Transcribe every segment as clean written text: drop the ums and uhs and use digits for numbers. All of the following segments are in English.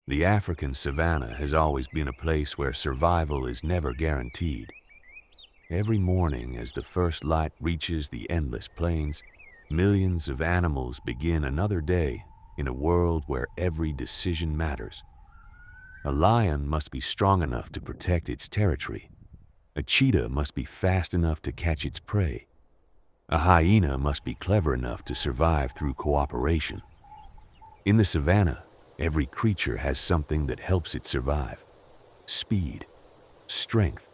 The African savanna has always been a place where survival is never guaranteed. Every morning as the first light reaches the endless plains, millions of animals begin another day in a world where every decision matters. A lion must be strong enough to protect its territory. A cheetah must be fast enough to catch its prey. A hyena must be clever enough to survive through cooperation. In the savanna, every creature has something that helps it survive: speed, strength,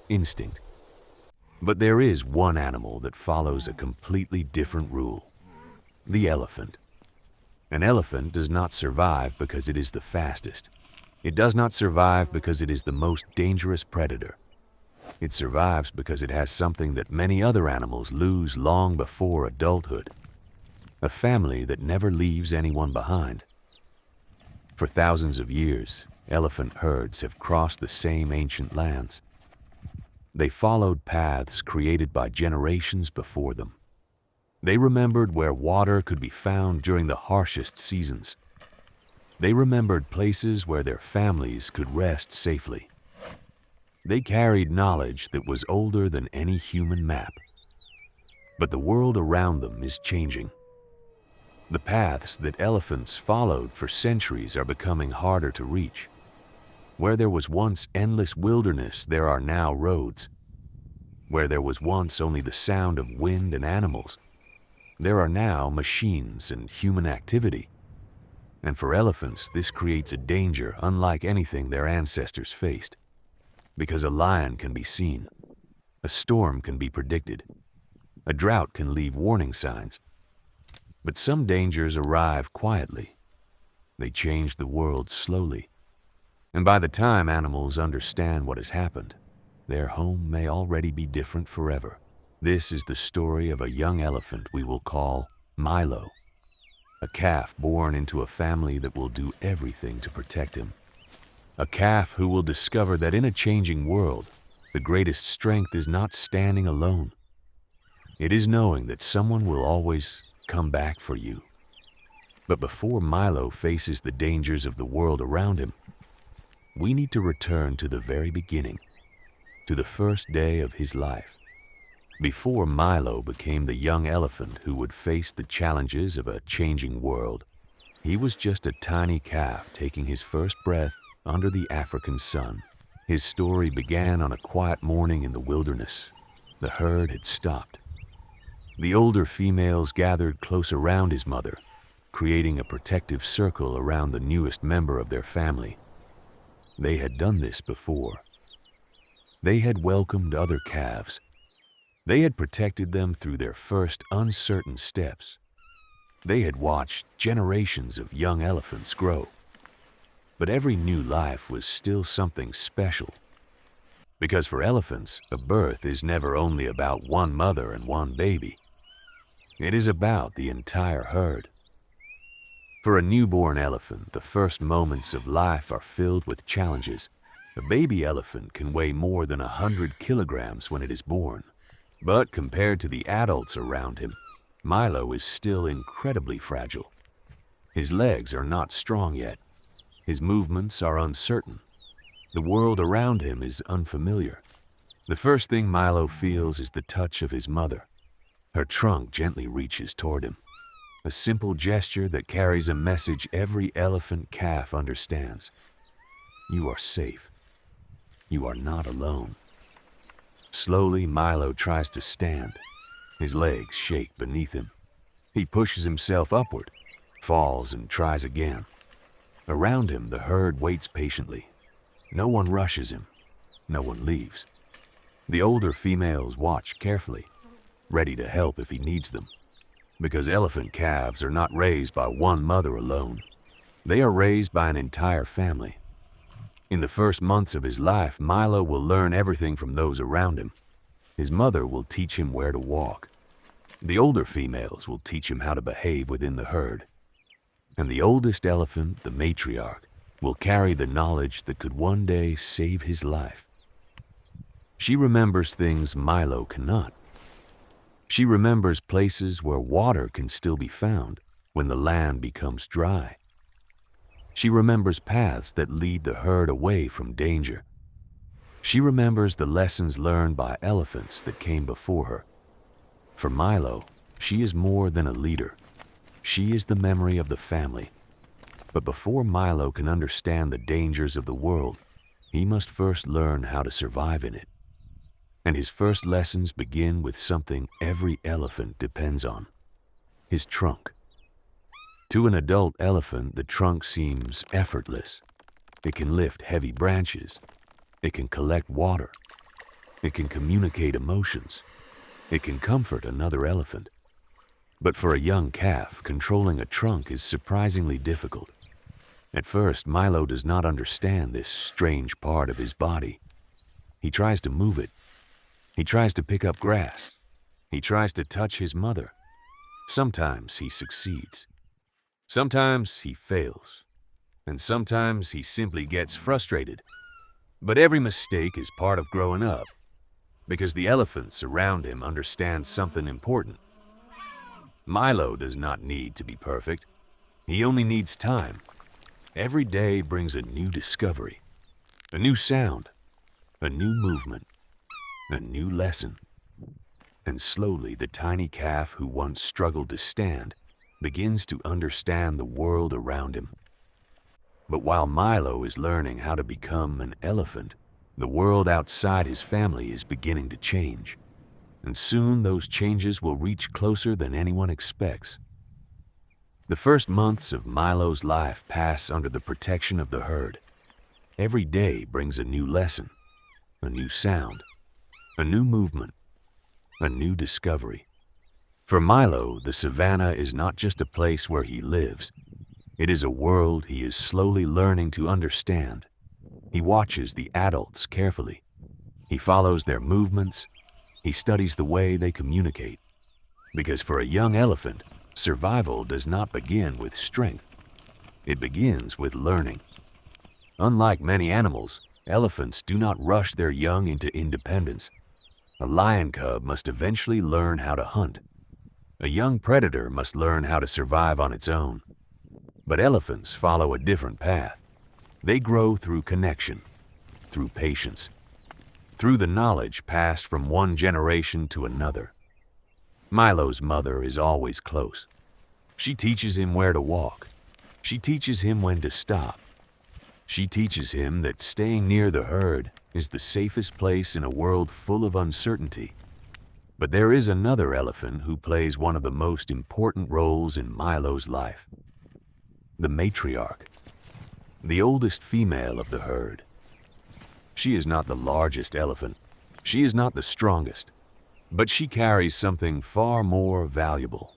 instinct. But there is one animal that follows a completely different rule: the elephant. An elephant does not survive because it is the fastest. It does not survive because it is the most dangerous predator. It survives because it has something that many other animals lose long before adulthood: a family that never leaves anyone behind. For thousands of years, elephant herds have crossed the same ancient lands. They followed paths created by generations before them. They remembered where water could be found during the harshest seasons. They remembered places where their families could rest safely. They carried knowledge that was older than any human map. But the world around them is changing. The paths that elephants followed for centuries are becoming harder to reach. Where there was once endless wilderness, there are now roads. Where there was once only the sound of wind and animals, there are now machines and human activity. And for elephants, this creates a danger unlike anything their ancestors faced. Because a lion can be seen, a storm can be predicted, a drought can leave warning signs. But some dangers arrive quietly. They change the world slowly. And by the time animals understand what has happened, their home may already be different forever. This is the story of a young elephant we will call Milo, a calf born into a family that will do everything to protect him. A calf who will discover that in a changing world, the greatest strength is not standing alone. It is knowing that someone will always come back for you. But before Milo faces the dangers of the world around him, we need to return to the very beginning, to the first day of his life. Before Milo became the young elephant who would face the challenges of a changing world, he was just a tiny calf taking his first breath under the African sun. His story began on a quiet morning in the wilderness. The herd had stopped. The older females gathered close around his mother, creating a protective circle around the newest member of their family. They had done this before. They had welcomed other calves. They had protected them through their first uncertain steps. They had watched generations of young elephants grow. But every new life was still something special. Because for elephants, a birth is never only about one mother and one baby. It is about the entire herd. For a newborn elephant, the first moments of life are filled with challenges. A baby elephant can weigh more than 100 kilograms when it is born. But compared to the adults around him, Milo is still incredibly fragile. His legs are not strong yet. His movements are uncertain. The world around him is unfamiliar. The first thing Milo feels is the touch of his mother. Her trunk gently reaches toward him, a simple gesture that carries a message every elephant calf understands. You are safe. You are not alone. Slowly, Milo tries to stand. His legs shake beneath him. He pushes himself upward, falls, and tries again. Around him, the herd waits patiently. No one rushes him. No one leaves. The older females watch carefully, ready to help if he needs them. Because elephant calves are not raised by one mother alone. They are raised by an entire family. In the first months of his life, Milo will learn everything from those around him. His mother will teach him where to walk. The older females will teach him how to behave within the herd. And the oldest elephant, the matriarch, will carry the knowledge that could one day save his life. She remembers things Milo cannot. She remembers places where water can still be found when the land becomes dry. She remembers paths that lead the herd away from danger. She remembers the lessons learned by elephants that came before her. For Milo, she is more than a leader. She is the memory of the family. But before Milo can understand the dangers of the world, he must first learn how to survive in it. And his first lessons begin with something every elephant depends on: his trunk. To an adult elephant, the trunk seems effortless. It can lift heavy branches. It can collect water. It can communicate emotions. It can comfort another elephant. But for a young calf, controlling a trunk is surprisingly difficult. At first, Milo does not understand this strange part of his body. He tries to move it. He tries to pick up grass. He tries to touch his mother. Sometimes he succeeds. Sometimes he fails. And sometimes he simply gets frustrated. But every mistake is part of growing up, because the elephants around him understand something important. Milo does not need to be perfect. He only needs time. Every day brings a new discovery, a new sound, a new movement, a new lesson. And slowly, the tiny calf who once struggled to stand begins to understand the world around him. But while Milo is learning how to become an elephant, the world outside his family is beginning to change. And soon those changes will reach closer than anyone expects. The first months of Milo's life pass under the protection of the herd. Every day brings a new lesson, a new sound, a new movement, a new discovery. For Milo, the Savanna is not just a place where he lives. It is a world he is slowly learning to understand. He watches the adults carefully. He follows their movements. He studies the way they communicate. Because for a young elephant, survival does not begin with strength. It begins with learning. Unlike many animals, elephants do not rush their young into independence. A lion cub must eventually learn how to hunt. A young predator must learn how to survive on its own. But elephants follow a different path. They grow through connection, through patience, through the knowledge passed from one generation to another. Milo's mother is always close. She teaches him where to walk. She teaches him when to stop. She teaches him that staying near the herd is the safest place in a world full of uncertainty. But there is another elephant who plays one of the most important roles in Milo's life: the matriarch, the oldest female of the herd. She is not the largest elephant. She is not the strongest. But she carries something far more valuable: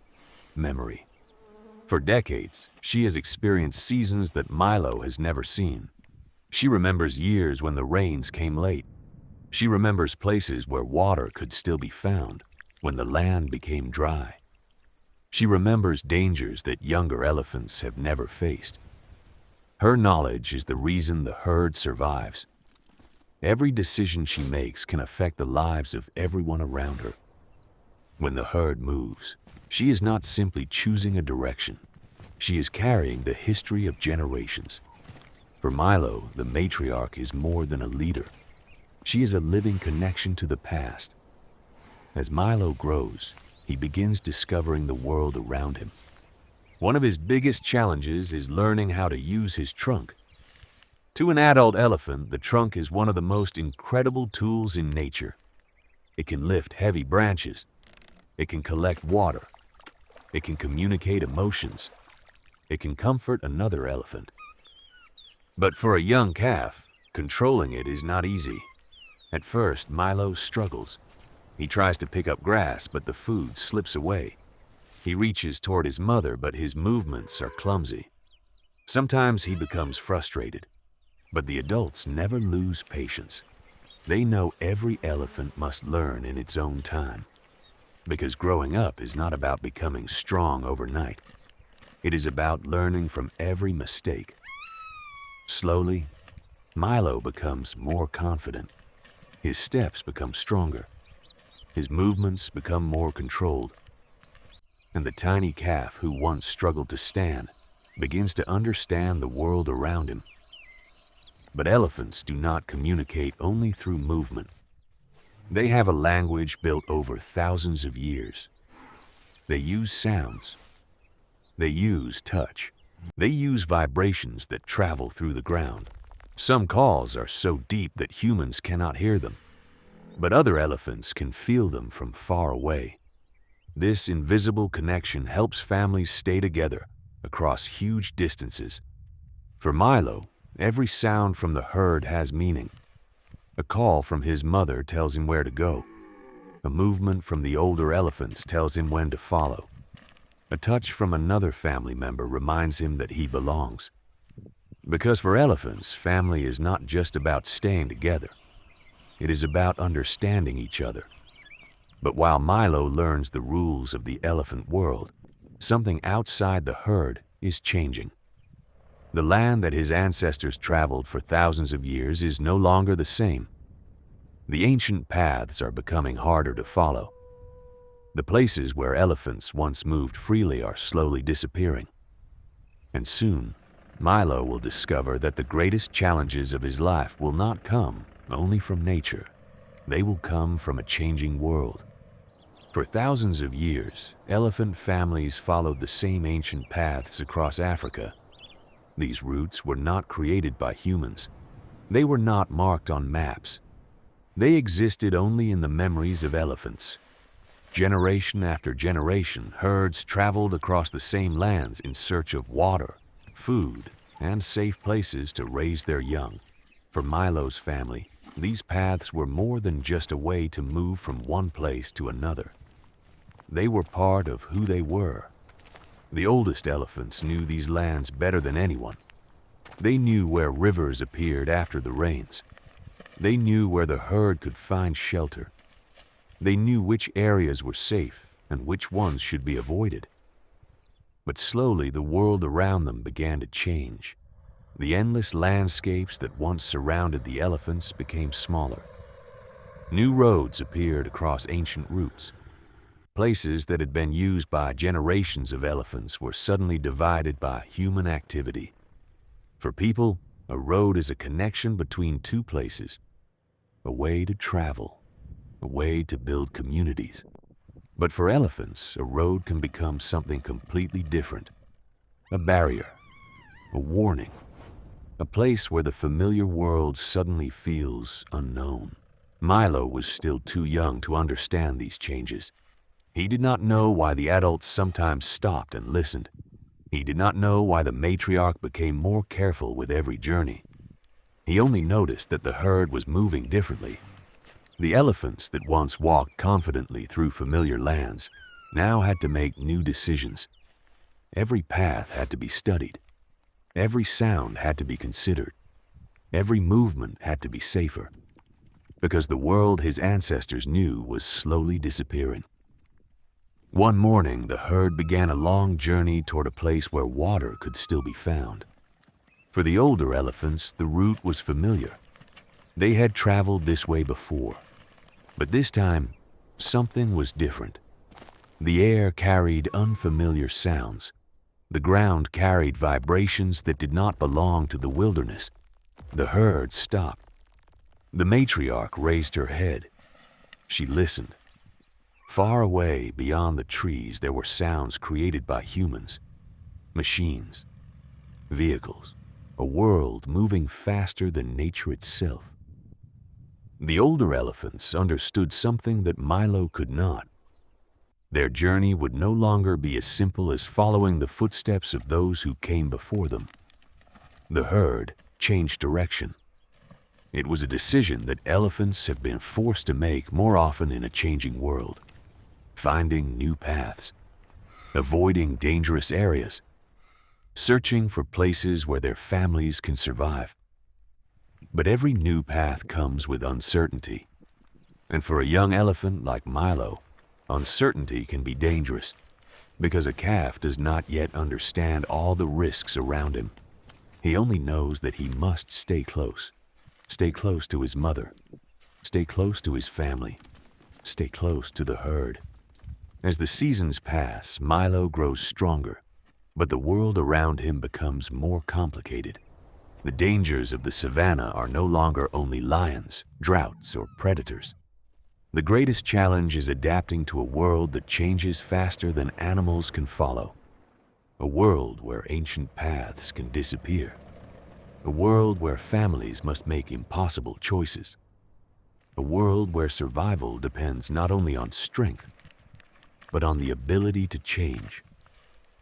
memory. For decades, she has experienced seasons that Milo has never seen. She remembers years when the rains came late. She remembers places where water could still be found, when the land became dry. She remembers dangers that younger elephants have never faced. Her knowledge is the reason the herd survives. Every decision she makes can affect the lives of everyone around her. When the herd moves, she is not simply choosing a direction. She is carrying the history of generations. For Milo, the matriarch is more than a leader. She is a living connection to the past. As Milo grows, he begins discovering the world around him. One of his biggest challenges is learning how to use his trunk. To an adult elephant, the trunk is one of the most incredible tools in nature. It can lift heavy branches. It can collect water. It can communicate emotions. It can comfort another elephant. But for a young calf, controlling it is not easy. At first, Milo struggles. He tries to pick up grass, but the food slips away. He reaches toward his mother, but his movements are clumsy. Sometimes he becomes frustrated. But the adults never lose patience. They know every elephant must learn in its own time. Because growing up is not about becoming strong overnight. It is about learning from every mistake. Slowly, Milo becomes more confident. His steps become stronger. His movements become more controlled. And the tiny calf who once struggled to stand begins to understand the world around him. But elephants do not communicate only through movement. They have a language built over thousands of years. They use sounds. They use touch. They use vibrations that travel through the ground. Some calls are so deep that humans cannot hear them, but other elephants can feel them from far away. This invisible connection helps families stay together across huge distances. For Milo, every sound from the herd has meaning. A call from his mother tells him where to go. A movement from the older elephants tells him when to follow. A touch from another family member reminds him that he belongs. Because for elephants, family is not just about staying together. It is about understanding each other. But while Milo learns the rules of the elephant world, something outside the herd is changing. The land that his ancestors traveled for thousands of years is no longer the same. The ancient paths are becoming harder to follow. The places where elephants once moved freely are slowly disappearing. And soon, Milo will discover that the greatest challenges of his life will not come only from nature. They will come from a changing world. For thousands of years, elephant families followed the same ancient paths across Africa. These routes were not created by humans. They were not marked on maps. They existed only in the memories of elephants. Generation after generation, herds traveled across the same lands in search of water, food, and safe places to raise their young. For Milo's family, these paths were more than just a way to move from one place to another. They were part of who they were. The oldest elephants knew these lands better than anyone. They knew where rivers appeared after the rains. They knew where the herd could find shelter. They knew which areas were safe and which ones should be avoided. But slowly the world around them began to change. The endless landscapes that once surrounded the elephants became smaller. New roads appeared across ancient routes. Places that had been used by generations of elephants were suddenly divided by human activity. For people, a road is a connection between two places, a way to travel, a way to build communities. But for elephants, a road can become something completely different, a barrier, a warning, a place where the familiar world suddenly feels unknown. Milo was still too young to understand these changes. He did not know why the adults sometimes stopped and listened. He did not know why the matriarch became more careful with every journey. He only noticed that the herd was moving differently. The elephants that once walked confidently through familiar lands now had to make new decisions. Every path had to be studied. Every sound had to be considered. Every movement had to be safer. Because the world his ancestors knew was slowly disappearing. One morning, the herd began a long journey toward a place where water could still be found. For the older elephants, the route was familiar. They had traveled this way before. But this time, something was different. The air carried unfamiliar sounds. The ground carried vibrations that did not belong to the wilderness. The herd stopped. The matriarch raised her head. She listened. Far away, beyond the trees, there were sounds created by humans, machines, vehicles, a world moving faster than nature itself. The older elephants understood something that Milo could not. Their journey would no longer be as simple as following the footsteps of those who came before them. The herd changed direction. It was a decision that elephants have been forced to make more often in a changing world. Finding new paths, avoiding dangerous areas, searching for places where their families can survive. But every new path comes with uncertainty. And for a young elephant like Milo, uncertainty can be dangerous because a calf does not yet understand all the risks around him. He only knows that he must stay close to his mother, stay close to his family, stay close to the herd. As the seasons pass, Milo grows stronger. But the world around him becomes more complicated. The dangers of the savanna are no longer only lions, droughts, or predators. The greatest challenge is adapting to a world that changes faster than animals can follow. A world where ancient paths can disappear. A world where families must make impossible choices. A world where survival depends not only on strength, but on the ability to change.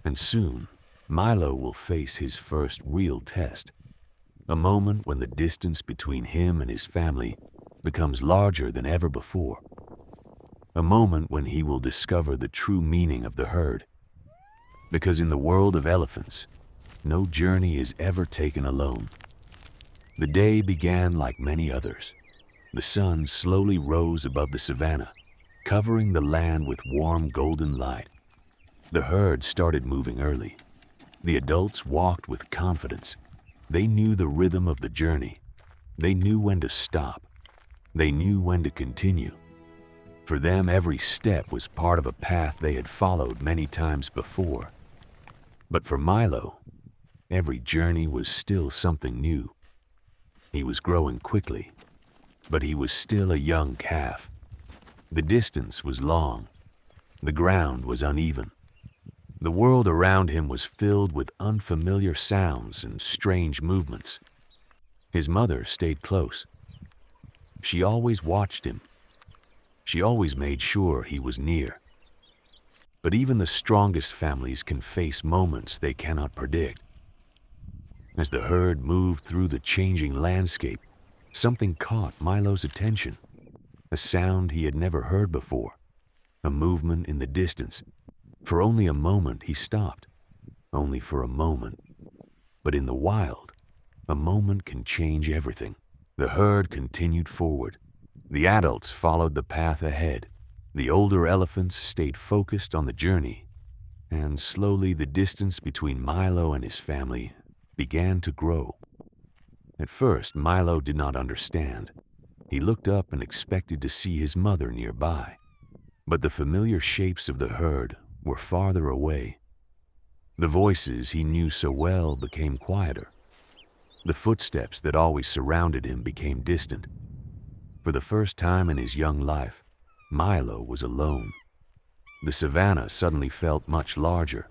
And soon, Milo will face his first real test. A moment when the distance between him and his family becomes larger than ever before. A moment when he will discover the true meaning of the herd. Because in the world of elephants, no journey is ever taken alone. The day began like many others. The sun slowly rose above the savanna, covering the land with warm golden light. The herd started moving early. The adults walked with confidence. They knew the rhythm of the journey. They knew when to stop. They knew when to continue. For them, every step was part of a path they had followed many times before. But for Milo, every journey was still something new. He was growing quickly, but he was still a young calf. The distance was long. The ground was uneven. The world around him was filled with unfamiliar sounds and strange movements. His mother stayed close. She always watched him. She always made sure he was near. But even the strongest families can face moments they cannot predict. As the herd moved through the changing landscape, something caught Milo's attention. A sound he had never heard before. A movement in the distance. For only a moment he stopped. Only for a moment. But in the wild, a moment can change everything. The herd continued forward. The adults followed the path ahead. The older elephants stayed focused on the journey. And slowly the distance between Milo and his family began to grow. At first, Milo did not understand. He looked up and expected to see his mother nearby. But the familiar shapes of the herd were farther away. The voices he knew so well became quieter. The footsteps that always surrounded him became distant. For the first time in his young life, Milo was alone. The savanna suddenly felt much larger.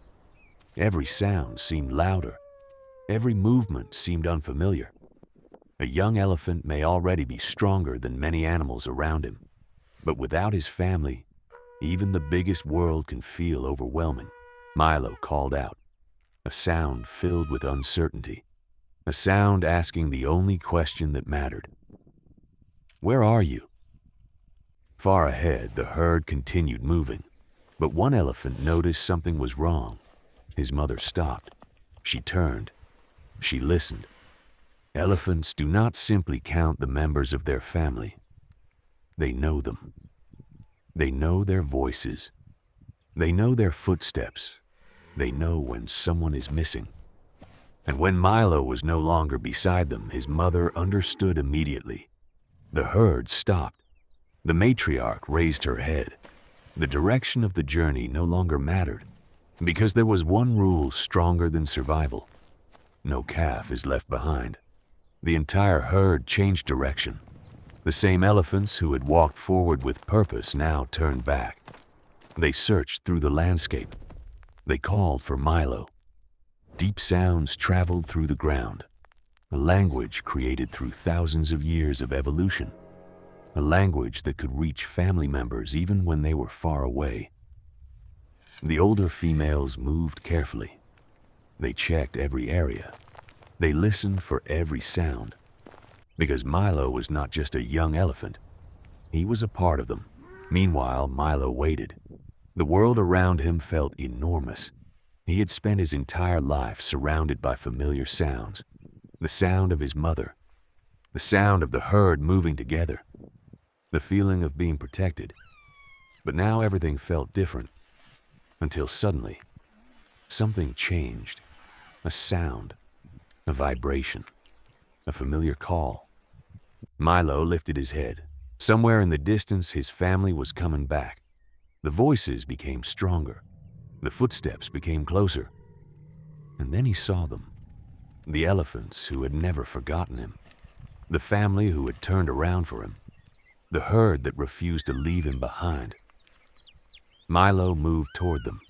Every sound seemed louder. Every movement seemed unfamiliar. A young elephant may already be stronger than many animals around him, but without his family, even the biggest world can feel overwhelming. Milo called out, a sound filled with uncertainty, a sound asking the only question that mattered. Where are you? Far ahead, the herd continued moving, but one elephant noticed something was wrong. His mother stopped. She turned. She listened. Elephants do not simply count the members of their family. They know them. They know their voices. They know their footsteps. They know when someone is missing. And when Milo was no longer beside them, his mother understood immediately. The herd stopped. The matriarch raised her head. The direction of the journey no longer mattered, because there was one rule stronger than survival. No calf is left behind. The entire herd changed direction. The same elephants who had walked forward with purpose now turned back. They searched through the landscape. They called for Milo. Deep sounds traveled through the ground. A language created through thousands of years of evolution. A language that could reach family members even when they were far away. The older females moved carefully. They checked every area. They listened for every sound. Because Milo was not just a young elephant. He was a part of them. Meanwhile, Milo waited. The world around him felt enormous. He had spent his entire life surrounded by familiar sounds. The sound of his mother. The sound of the herd moving together. The feeling of being protected. But now everything felt different. Until suddenly, something changed. A sound. A vibration. A familiar call. Milo lifted his head. Somewhere in the distance, his family was coming back. The voices became stronger. The footsteps became closer. And then he saw them. The elephants who had never forgotten him. The family who had turned around for him. The herd that refused to leave him behind. Milo moved toward them,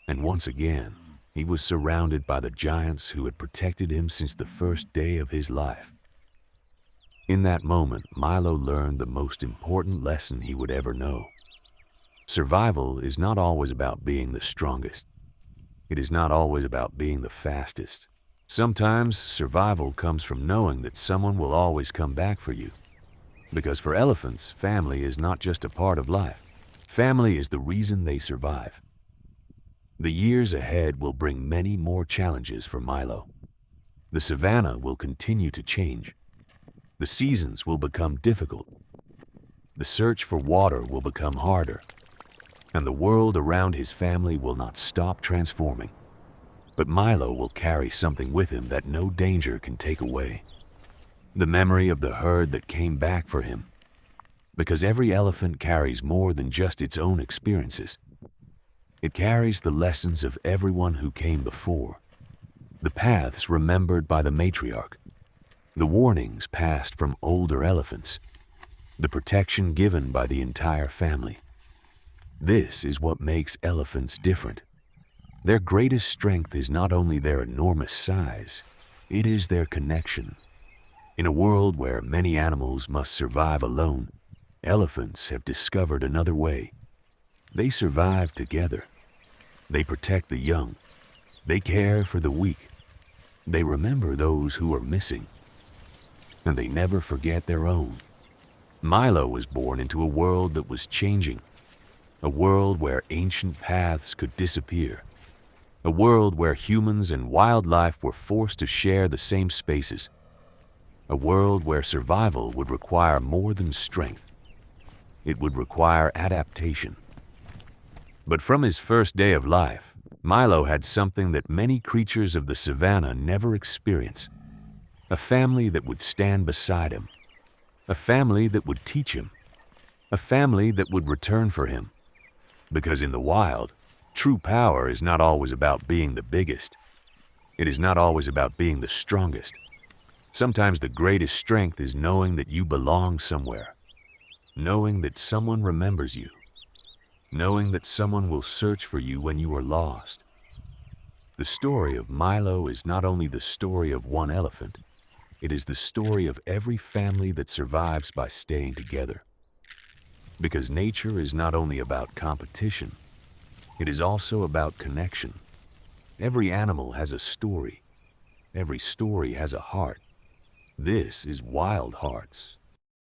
and once again, he was surrounded by the giants who had protected him since the first day of his life. In that moment, Milo learned the most important lesson he would ever know. Survival is not always about being the strongest. It is not always about being the fastest. Sometimes survival comes from knowing that someone will always come back for you. Because for elephants, family is not just a part of life. Family is the reason they survive. The years ahead will bring many more challenges for Milo. The savanna will continue to change. The seasons will become difficult. The search for water will become harder. And the world around his family will not stop transforming. But Milo will carry something with him that no danger can take away. The memory of the herd that came back for him. Because every elephant carries more than just its own experiences. It carries the lessons of everyone who came before. The paths remembered by the matriarch. The warnings passed from older elephants. The protection given by the entire family. This is what makes elephants different. Their greatest strength is not only their enormous size, it is their connection. In a world where many animals must survive alone, elephants have discovered another way. They survive together. They protect the young. They care for the weak. They remember those who are missing. And they never forget their own. Milo was born into a world that was changing. A world where ancient paths could disappear. A world where humans and wildlife were forced to share the same spaces. A world where survival would require more than strength. It would require adaptation. But from his first day of life, Milo had something that many creatures of the savanna never experience. A family that would stand beside him. A family that would teach him. A family that would return for him. Because in the wild, true power is not always about being the biggest. It is not always about being the strongest. Sometimes the greatest strength is knowing that you belong somewhere. Knowing that someone remembers you. Knowing that someone will search for you when you are lost. The story of Milo is not only the story of one elephant, it is the story of every family that survives by staying together. Because nature is not only about competition, it is also about connection. Every animal has a story. Every story has a heart. This is Wild Hearts.